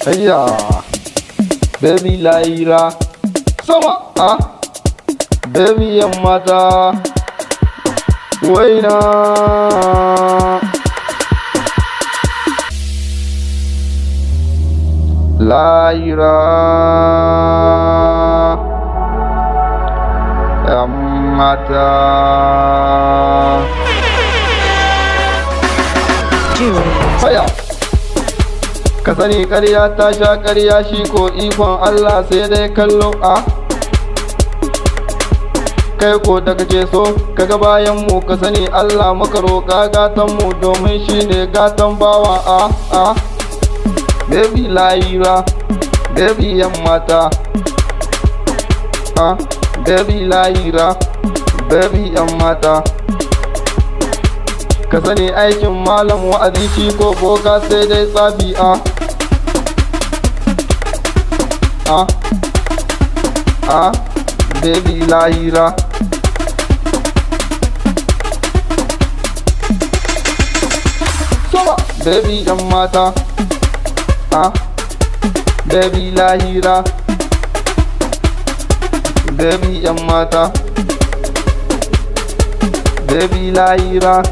Ayya, baby Laira, sama baby yan mata, waina. Laira, yan mata. Haya. Ka sani ƙarya ta sha ƙarya, shi ko ikon Allah sai dai kallo kai ko da kake so kaga bayan mu, ka sani Allah maka roƙa gatan mu, domin shi ne gatan bawa baby Laira, baby yan mata baby Laira, baby yan mata. Ka sani aikin malam wa'azi, shi ko boka sai dai tsafi baby Laira. Sama baby yan mata baby Laira, baby yan mata, baby Laira.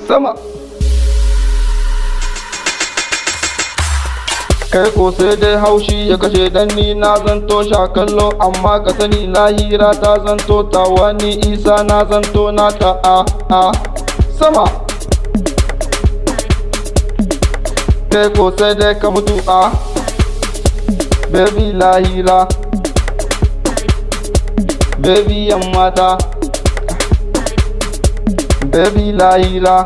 Sama kai ko sai dai haushi ya kashe dan ni na zanto sha kallo, amma ka sani Laira ta zanto tawa, ni Isa na zanto nata sama kai ko sai dai ka mutu baby Laira, baby yan mata, baby Laira,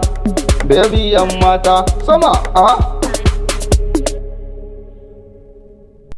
baby yan mata. Sama